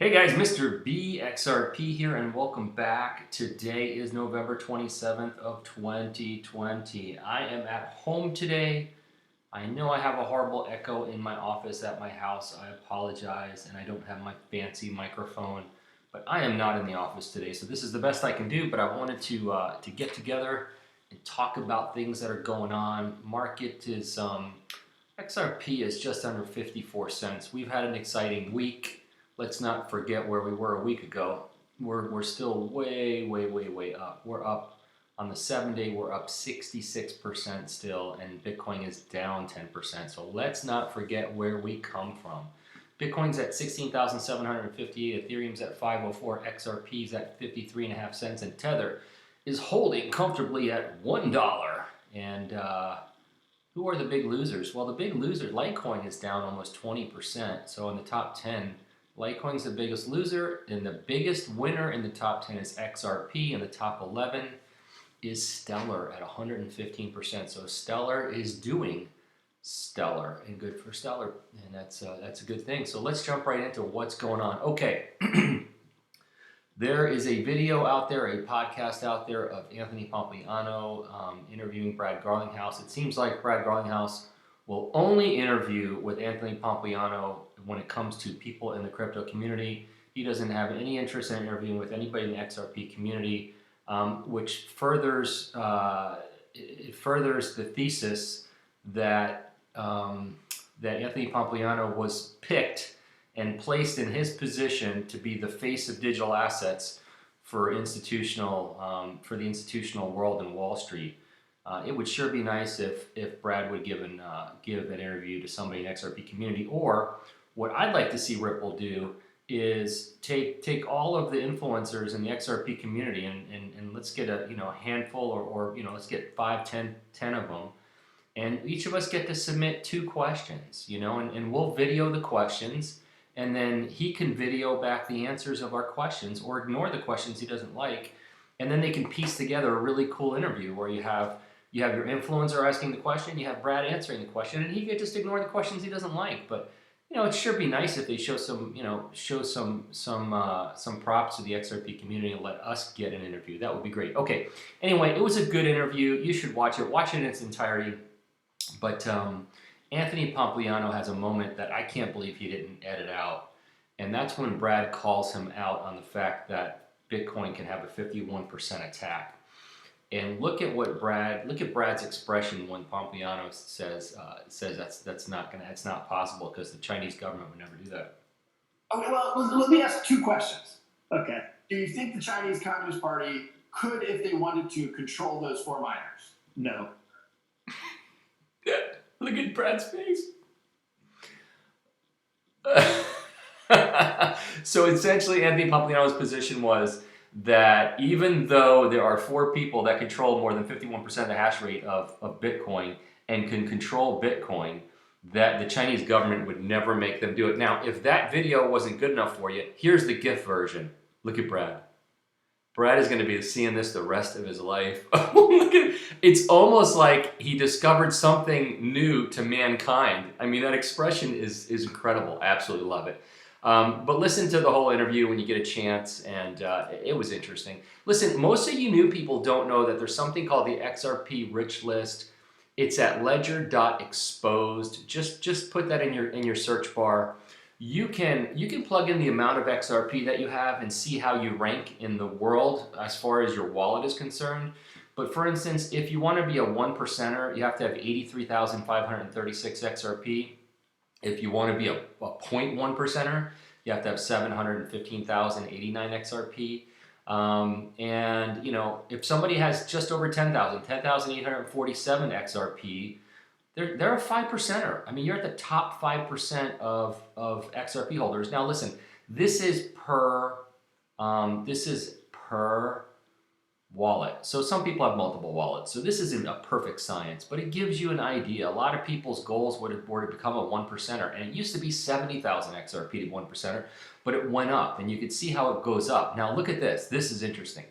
Hey guys, Mr. BXRP here and welcome back. Today is November 27th of 2020. I am at home today. I know I have a horrible echo in my office at my house. I apologize, and I don't have my fancy microphone, but I am not in the office today, so this is the best I can do. But I wanted to get together and talk about things that are going on. Market is XRP is just under 54 cents. We've had an exciting week. Let's not forget where we were a week ago. We're still way up. We're up on the 7-day, we're up 66% still, and Bitcoin is down 10%. So let's not forget where we come from. Bitcoin's at 16,758, Ethereum's at 504, XRP's at 53.5 cents, and Tether is holding comfortably at $1. And who are the big losers? Well, the big loser, Litecoin, is down almost 20%. So in the top 10, Litecoin's the biggest loser, and the biggest winner in the top 10 is XRP, and the top 11 is Stellar at 115%. So Stellar is doing stellar, and good for Stellar, and that's a good thing. So let's jump right into what's going on. Okay, there is a video out there, a podcast out there of Anthony Pompliano interviewing Brad Garlinghouse. It seems like Brad Garlinghouse will only interview with Anthony Pompliano when it comes to people in the crypto community. He doesn't have any interest in interviewing with anybody in the XRP community, which furthers the thesis that that Anthony Pompliano was picked and placed in his position to be the face of digital assets for the institutional world and Wall Street. It would sure be nice if Brad would give an interview to somebody in the XRP community. Or what I'd like to see Ripple do is take all of the influencers in the XRP community and let's get a handful or let's get 5, 10 of them, and each of us get to submit 2 questions, and we'll video the questions, and then he can video back the answers of our questions or ignore the questions he doesn't like, and then they can piece together a really cool interview where you have your influencer asking the question, you have Brad answering the question, and he could just ignore the questions he doesn't like. But it sure be nice if they show some props to the XRP community and let us get an interview. That would be great. Okay. Anyway, it was a good interview. You should watch it. Watch it in its entirety. But Anthony Pompliano has a moment that I can't believe he didn't edit out, and that's when Brad calls him out on the fact that Bitcoin can have a 51% attack. And look at Brad's expression when Pompliano says that's not possible because the Chinese government would never do that. Okay, well, let me ask 2 questions. Okay. Do you think the Chinese Communist Party could, if they wanted to, control those 4 miners? No. Look at Brad's face. So essentially, Anthony Pompliano's position was that even though there are 4 people that control more than 51% of the hash rate of Bitcoin and can control Bitcoin, that the Chinese government would never make them do it. Now, if that video wasn't good enough for you, here's the GIF version. Look at Brad. Brad is going to be seeing this the rest of his life. Look at, it's almost like he discovered something new to mankind. I mean, that expression is incredible. I absolutely love it. But listen to the whole interview when you get a chance, and it was interesting. Listen, most of you new people don't know that there's something called the Xrp Rich List. It's at ledger.exposed. Just put that in your search bar. You can plug in the amount of XRP that you have and see how you rank in the world as far as your wallet is concerned. But for instance, if you want to be a 1%er, you have to have 83,536 XRP. If you want to be a 0.1%er, you have to have 715,089 XRP. And if somebody has just over 10,847 XRP, they're a 5%er. I mean, you're at the top 5% of XRP holders. Now, listen, this is per wallet. So some people have multiple wallets. So this isn't a perfect science, but it gives you an idea. A lot of people's goals were to become a 1%er, and it used to be 70,000 XRP to 1%er, but it went up, and you could see how it goes up. Now look at this. This is interesting.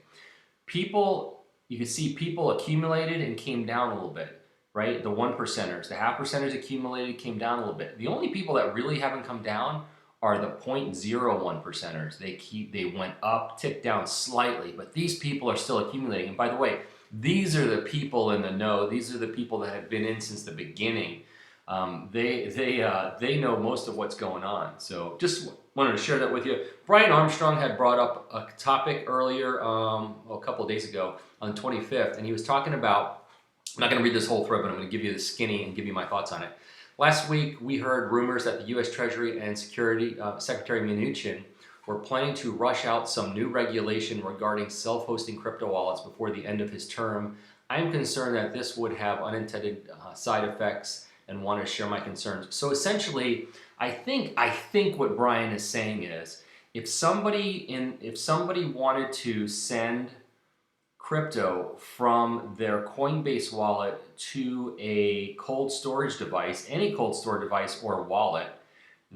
You can see people accumulated and came down a little bit, right? The 1%ers, the half percenters accumulated, came down a little bit. The only people that really haven't come down are the 0.01 percenters. They went up, ticked down slightly, but these people are still accumulating. And by the way, these are the people in the know. These are the people that have been in since the beginning. They know most of what's going on. So just wanted to share that with you. Brian Armstrong had brought up a topic earlier, a couple of days ago on the 25th, and he was talking about, I'm not going to read this whole thread, but I'm going to give you the skinny and give you my thoughts on it. Last week, we heard rumors that the U.S. Treasury and Secretary Mnuchin were planning to rush out some new regulation regarding self-hosting crypto wallets before the end of his term. I am concerned that this would have unintended side effects and want to share my concerns. So essentially, I think what Brian is saying is, if somebody wanted to send crypto from their Coinbase wallet to a cold storage device, any cold storage device or wallet,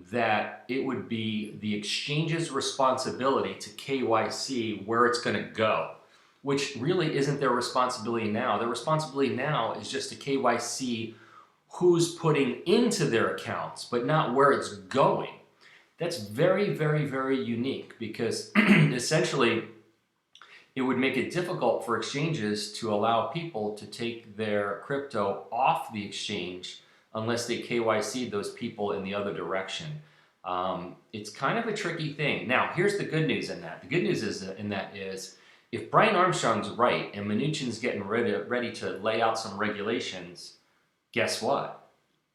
that it would be the exchange's responsibility to KYC where it's going to go, which really isn't their responsibility now. Their responsibility now is just to KYC who's putting into their accounts, but not where it's going. That's very, very, very unique, because essentially it would make it difficult for exchanges to allow people to take their crypto off the exchange unless they KYC those people in the other direction. It's kind of a tricky thing. Now, here's the good news in that. The good news is if Brian Armstrong's right and Mnuchin's getting ready to lay out some regulations, guess what?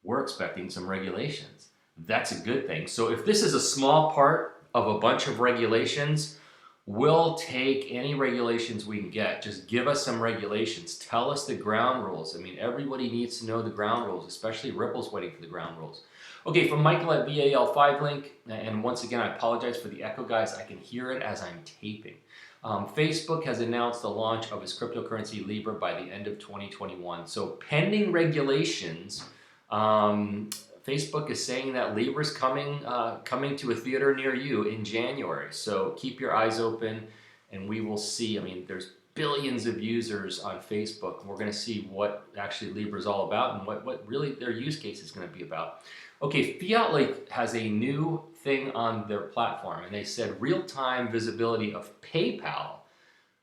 We're expecting some regulations. That's a good thing. So if this is a small part of a bunch of regulations, we'll take any regulations we can get. Just give us some regulations. Tell us the ground rules. I mean, everybody needs to know the ground rules, especially Ripple's waiting for the ground rules. Okay, from Michael at VAL5 link, and once again, I apologize for the echo, guys. I can hear it as I'm taping. Facebook has announced the launch of its cryptocurrency Libra by the end of 2021. So pending regulations, Facebook is saying that Libra is coming to a theater near you in January. So keep your eyes open, and we will see. I mean, there's billions of users on Facebook, and we're going to see what actually Libra is all about and what really their use case is going to be about. Okay, Fiat Lake has a new thing on their platform, and they said real-time visibility of PayPal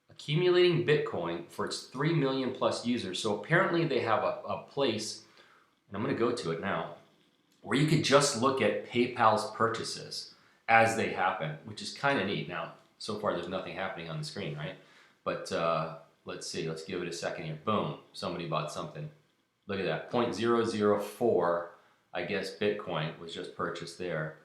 accumulating Bitcoin for its 3 million plus users. So apparently they have a place, and I'm going to go to it now, where you could just look at PayPal's purchases as they happen, which is kind of neat. Now, so far there's nothing happening on the screen, right? But let's see, let's give it a second here. Boom, somebody bought something. Look at that, 0.004, I guess Bitcoin was just purchased there.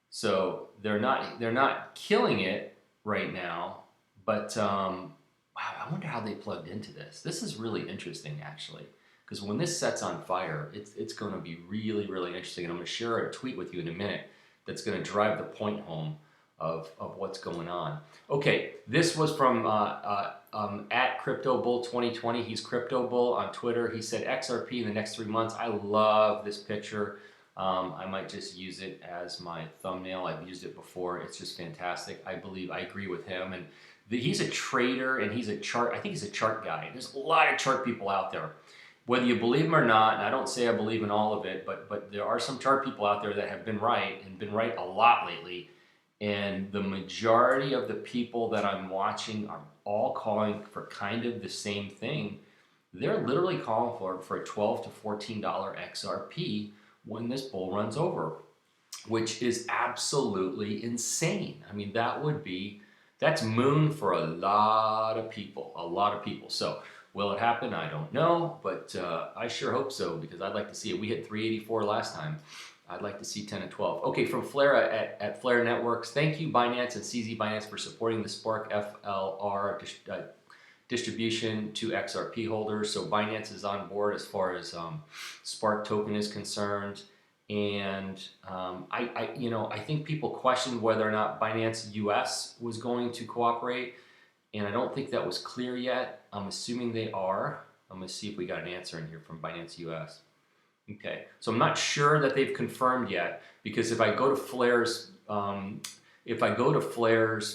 So they're not killing it right now, but wow, I wonder how they plugged into this. This is really interesting, actually. Because when this sets on fire, it's going to be really, really interesting. And I'm going to share a tweet with you in a minute that's going to drive the point home of what's going on. Okay, this was from at CryptoBull2020. He's CryptoBull on Twitter. He said XRP in the next 3 months. I love this picture. I might just use it as my thumbnail. I've used it before. It's just fantastic. I agree with him. And he's a trader, and he's a chart. I think he's a chart guy. There's a lot of chart people out there. Whether you believe them or not, and I don't say I believe in all of it, but there are some chart people out there that have been right, and been right a lot lately. And the majority of the people that I'm watching are all calling for kind of the same thing. They're literally calling for a $12 to $14 XRP when this bull runs over, which is absolutely insane. I mean, that's moon for a lot of people, So will it happen? I don't know, but I sure hope so, because I'd like to see it. We hit 384 last time. I'd like to see 10 and 12. Okay, from Flare at Flare Networks, thank you Binance and CZ Binance for supporting the Spark FLR distribution to XRP holders. So Binance is on board as far as Spark token is concerned. And I think people questioned whether or not Binance US was going to cooperate, and I don't think that was clear yet. I'm assuming they are. I'm going to see if we got an answer in here from Binance US. Okay, so I'm not sure that they've confirmed yet, because if I go to Flare's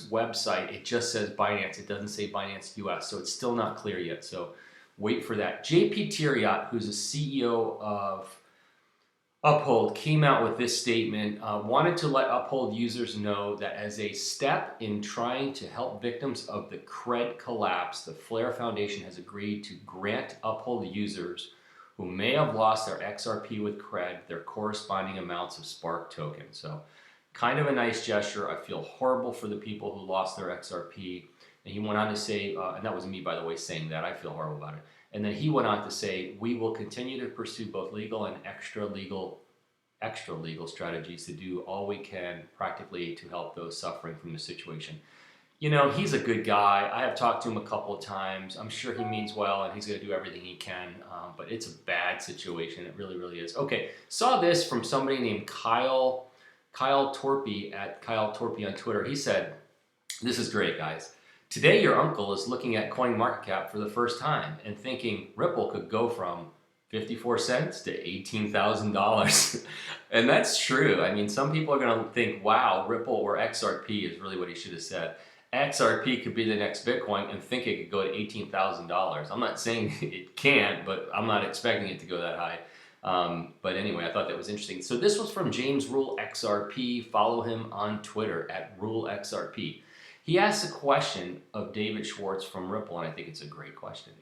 website, it just says Binance. It doesn't say Binance US, so it's still not clear yet. So wait for that. JP Tiriot, who's a CEO of Uphold came out with this statement, wanted to let Uphold users know that as a step in trying to help victims of the CRED collapse, the Flare Foundation has agreed to grant Uphold users who may have lost their XRP with CRED their corresponding amounts of Spark token. So kind of a nice gesture. I feel horrible for the people who lost their XRP. And he went on to say, and that was me, by the way, saying that. I feel horrible about it. And then he went on to say, we will continue to pursue both legal and extra legal strategies to do all we can practically to help those suffering from the situation. You know, he's a good guy. I have talked to him a couple of times. I'm sure he means well and he's going to do everything he can, but it's a bad situation. It really, really is. Okay, saw this from somebody named Kyle Torpy at Kyle Torpy on Twitter. He said, this is great, guys. Today, your uncle is looking at CoinMarketCap for the first time and thinking Ripple could go from 54 cents to $18,000. And that's true. I mean, some people are going to think, wow, Ripple or XRP is really what he should have said. XRP could be the next Bitcoin and think it could go to $18,000. I'm not saying it can't, but I'm not expecting it to go that high. But anyway, I thought that was interesting. So this was from James Rule XRP. Follow him on Twitter at Rule XRP. He asked a question of David Schwartz from Ripple, and I think it's a great question.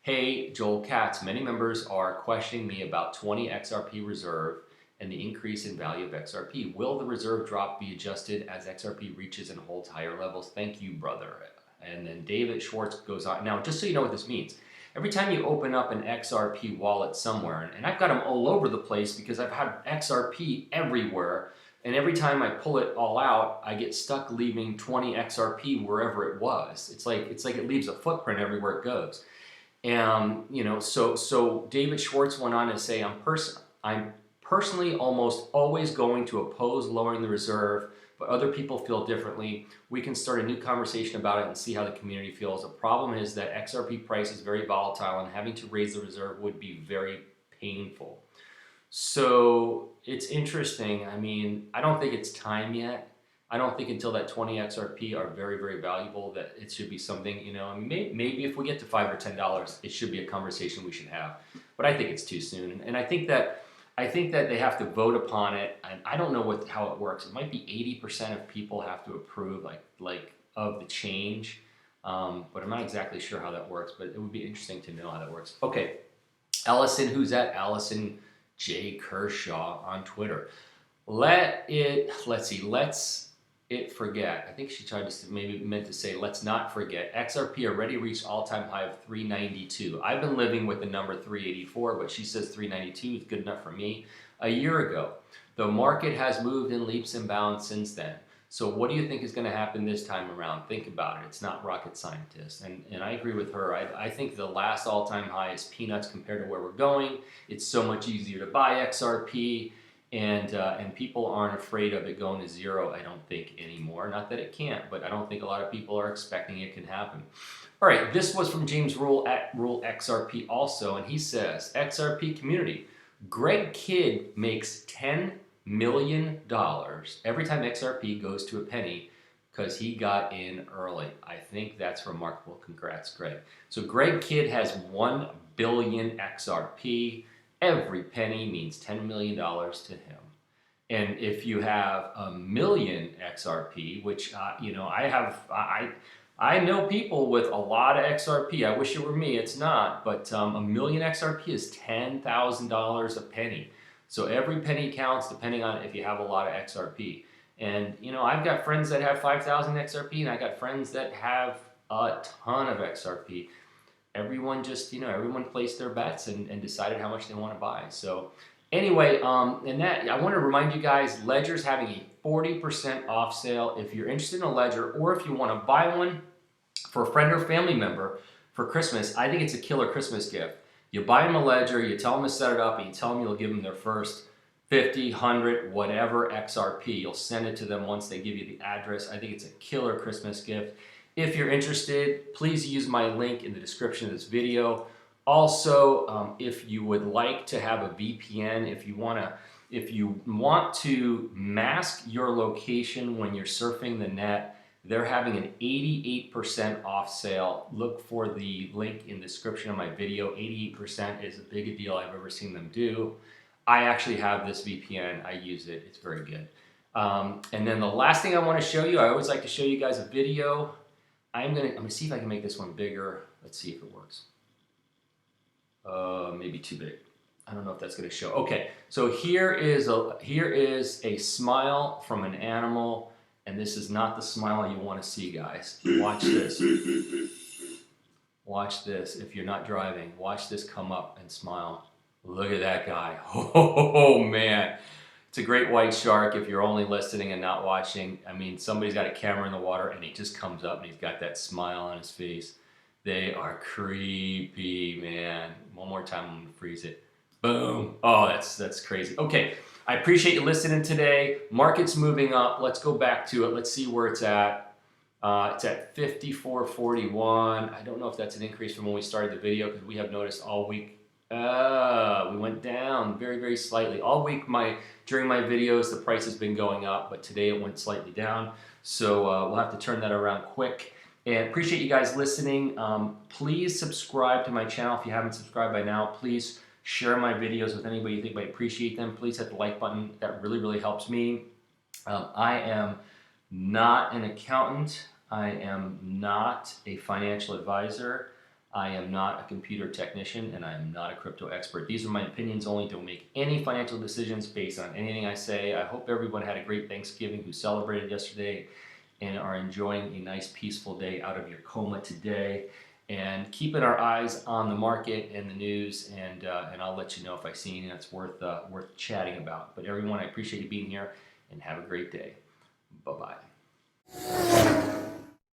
Hey, Joel Katz, many members are questioning me about 20 XRP reserve and the increase in value of XRP. Will the reserve drop be adjusted as XRP reaches and holds higher levels? Thank you, brother. And then David Schwartz goes on. Now, just so you know what this means, every time you open up an XRP wallet somewhere, and I've got them all over the place because I've had XRP everywhere, and every time I pull it all out, I get stuck leaving 20 XRP wherever it was. It's like it leaves a footprint everywhere it goes. And you know, so David Schwartz went on to say, I'm personally almost always going to oppose lowering the reserve, but other people feel differently. We can start a new conversation about it and see how the community feels. The problem is that XRP price is very volatile and having to raise the reserve would be very painful. So it's interesting. I mean, I don't think it's time yet. I don't think until that 20 XRP are very, very valuable that it should be something, you know, I mean, maybe if we get to $5 or $10, it should be a conversation we should have. But I think it's too soon. And I think that they have to vote upon it. And I don't know how it works. It might be 80% of people have to approve like of the change. But I'm not exactly sure how that works, but it would be interesting to know how that works. Okay. Allison, who's at Allison J. Kershaw on Twitter. Let's it forget. I think she tried to maybe meant to say, let's not forget. XRP already reached all-time high of 392. I've been living with the number 384, but she says 392 is good enough for me. A year ago, the market has moved in leaps and bounds since then. So what do you think is going to happen this time around? Think about it. It's not rocket scientist. And I agree with her. I think the last all-time high is peanuts compared to where we're going. It's so much easier to buy XRP. And people aren't afraid of it going to zero, I don't think, anymore. Not that it can't, but I don't think a lot of people are expecting it can happen. All right, this was from James Rule at Rule XRP also, and he says, XRP community, Greg Kidd makes $10 million every time XRP goes to a penny because he got in early. I think that's remarkable. Congrats, Greg. So Greg Kidd has 1 billion XRP. Every penny means $10 million to him. And if you have 1 million XRP, which, you know, I know people with a lot of XRP. I wish it were me. It's not. But 1 million XRP is $10,000 a penny. So every penny counts depending on if you have a lot of XRP. And, you know, I've got friends that have 5,000 XRP, and I got friends that have a ton of XRP. Everyone just, you know, everyone placed their bets and decided how much they want to buy. So anyway, and that, I want to remind you guys, Ledger's having a 40% off sale. If you're interested in a Ledger, or if you want to buy one for a friend or family member for Christmas, I think it's a killer Christmas gift. You buy them a Ledger, you tell them to set it up, and you tell them you'll give them their first 50, 100, whatever XRP. You'll send it to them once they give you the address. I think it's a killer Christmas gift. If you're interested, please use my link in the description of this video. Also, if you would like to have a VPN, if you want to mask your location when you're surfing the net, they're having an 88% off sale. Look for the link in the description of my video. 88% is as big a deal I've ever seen them do. I actually have this VPN. I use it. It's very good. And then the last thing I want to show you, I always like to show you guys a video. I'm gonna see if I can make this one bigger. Let's see if it works. Maybe too big. I don't know if that's gonna show. Okay, so here is a smile from an animal, and this is not the smile you want to see, guys. Watch this. Watch this. If you're not driving, watch this come up and smile. Look at that guy. Oh man. It's a great white shark. If you're only listening and not watching, I mean, somebody's got a camera in the water and he just comes up and he's got that smile on his face. They are creepy, man. One more time, I'm gonna freeze it. Boom. Oh, that's crazy. Okay, I appreciate you listening today. Market's moving up. Let's go back to it. Let's see where it's at. It's at 54.41. I don't know if that's an increase from when we started the video, because we have noticed all week we went down very, very slightly. All week during my videos, the price has been going up, but today it went slightly down. So we'll have to turn that around quick. And appreciate you guys listening. Please subscribe to my channel if you haven't subscribed by now. Please share my videos with anybody you think might appreciate them. Please hit the like button. That really, really helps me. I am not an accountant. I am not a financial advisor. I am not a computer technician, and I am not a crypto expert. These are my opinions only. Don't make any financial decisions based on anything I say. I hope everyone had a great Thanksgiving who celebrated yesterday and are enjoying a nice peaceful day out of your coma today. And keeping our eyes on the market and the news, and I'll let you know if I see anything that's worth chatting about. But everyone, I appreciate you being here, and have a great day. Bye-bye.